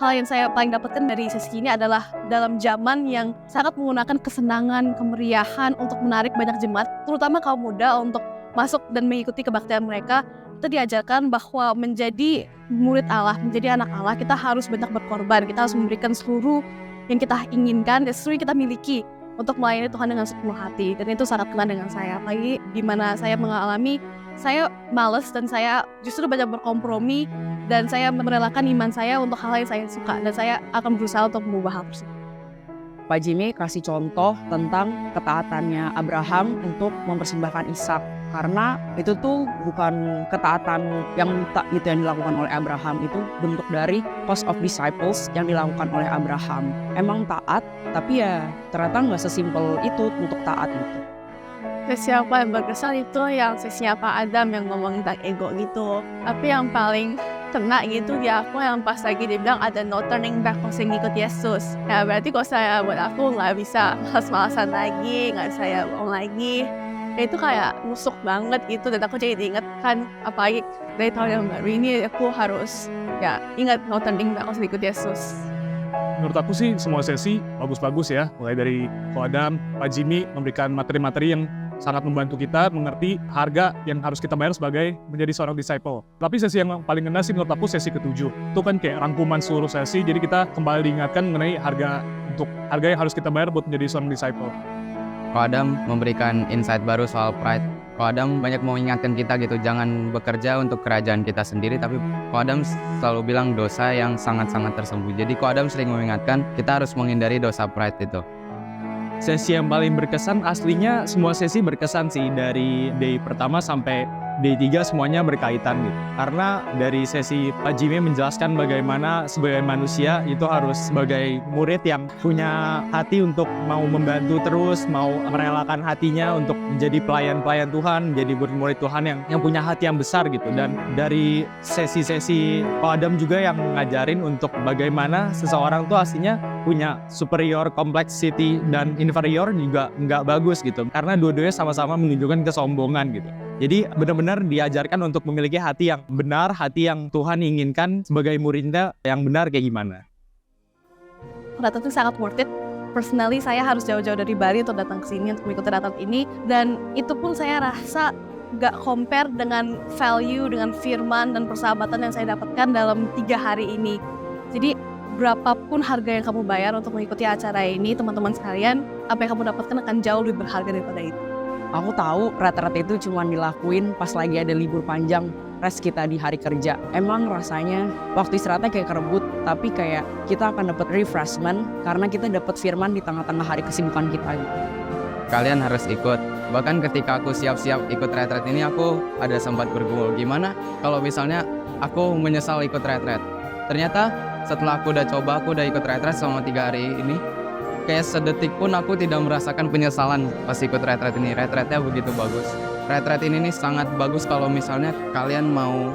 hal yang saya paling dapatkan dari sesi ini adalah dalam zaman yang sangat menggunakan kesenangan, kemeriahan untuk menarik banyak jemaat, terutama kaum muda untuk masuk dan mengikuti kebaktian mereka. Kita diajarkan bahwa menjadi murid Allah, menjadi anak Allah, kita harus banyak berkorban, kita harus memberikan seluruh yang kita inginkan dan seluruh yang kita miliki untuk melayani Tuhan dengan sepenuh hati. Dan itu sangat kena dengan saya, apalagi di mana saya mengalami saya males dan saya justru banyak berkompromi dan saya merelakan iman saya untuk hal yang saya suka dan saya akan berusaha untuk mengubah hal tersebut. Pak Jimmy kasih contoh tentang ketaatannya Abraham untuk mempersembahkan Ishak, karena itu tuh bukan ketaatan yang tak gitu yang dilakukan oleh Abraham, itu bentuk dari cost of disciples yang dilakukan oleh Abraham. Emang taat, tapi ya ternyata nggak sesimpel itu untuk taat itu. Sesi apa yang berkesan itu yang sesinya Pak Adam yang ngomong tentang ego gitu. Tapi yang paling kena gitu di aku yang pas lagi dibilang ada no turning back kalau saya ngikut Yesus. Ya berarti kalau saya buat aku nggak bisa malas-malasan lagi, nggak saya bohong lagi. Ya itu kayak nusuk banget gitu dan aku jadi diingatkan apalagi dari tahun yang baru ini aku harus ya ingat no turning back kalau saya ngikut Yesus. Menurut aku sih semua sesi bagus-bagus ya. Mulai dari Ko Adam, Pak Jimmy memberikan materi-materi yang sangat membantu kita mengerti harga yang harus kita bayar sebagai menjadi seorang disciple. Tapi sesi yang paling kena sih menurut aku sesi ke-7. Itu kan kayak rangkuman seluruh sesi, jadi kita kembali diingatkan mengenai harga yang harus kita bayar buat menjadi seorang disciple. Ko Adam memberikan insight baru soal pride. Ko Adam banyak mau ingatkan kita gitu, jangan bekerja untuk kerajaan kita sendiri, tapi Ko Adam selalu bilang dosa yang sangat-sangat tersembunyi. Jadi Ko Adam sering mengingatkan kita harus menghindari dosa pride itu. Sesi yang paling berkesan, aslinya semua sesi berkesan sih, dari day pertama sampai day 3 semuanya berkaitan gitu. Karena dari sesi Pak Jimmy menjelaskan bagaimana sebagai manusia itu harus sebagai murid yang punya hati untuk mau membantu terus, mau merelakan hatinya untuk menjadi pelayan-pelayan Tuhan, menjadi murid-murid Tuhan yang punya hati yang besar gitu. Dan dari sesi-sesi Pak Adam juga yang ngajarin untuk bagaimana seseorang tuh aslinya punya superior complexity dan inferior juga nggak bagus gitu, karena dua-duanya sama-sama menunjukkan kesombongan gitu. Jadi benar-benar diajarkan untuk memiliki hati yang benar, hati yang Tuhan inginkan sebagai muridnya yang benar kayak gimana. Datang itu sangat worth it. Personally saya harus jauh-jauh dari Bali untuk datang ke sini untuk mengikuti datang ini, dan itu pun saya rasa gak compare dengan value, dengan firman dan persahabatan yang saya dapatkan dalam 3 hari ini. Jadi berapapun harga yang kamu bayar untuk mengikuti acara ini, teman-teman sekalian, apa yang kamu dapatkan akan jauh lebih berharga daripada itu. Aku tahu rata-rata itu cuma dilakuin pas lagi ada libur panjang, rest kita di hari kerja. Emang rasanya waktu istirahatnya kayak kerebut, tapi kayak kita akan dapat refreshment karena kita dapat firman di tengah-tengah hari kesibukan kita. Kalian harus ikut. Bahkan ketika aku siap-siap ikut retret ini, aku ada sempat bergumul. Gimana kalau misalnya aku menyesal ikut retret? Ternyata setelah aku udah coba, aku udah ikut retret selama 3 hari ini, kayak sedetik pun aku tidak merasakan penyesalan pas ikut retret ini. Retretnya begitu bagus. Retret ini nih sangat bagus kalau misalnya kalian mau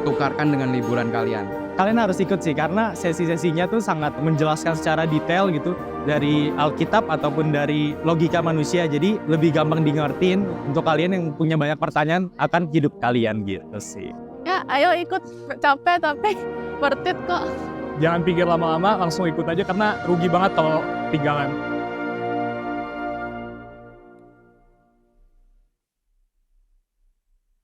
tukarkan dengan liburan kalian. Kalian harus ikut sih, karena sesi-sesinya tuh sangat menjelaskan secara detail gitu, dari Alkitab ataupun dari logika manusia, jadi lebih gampang dimengertiin untuk kalian yang punya banyak pertanyaan akan hidup kalian gitu sih. Ya ayo ikut, capek tapi worth it kok. Jangan pikir lama-lama, langsung ikut aja karena rugi banget kalau tinggalan.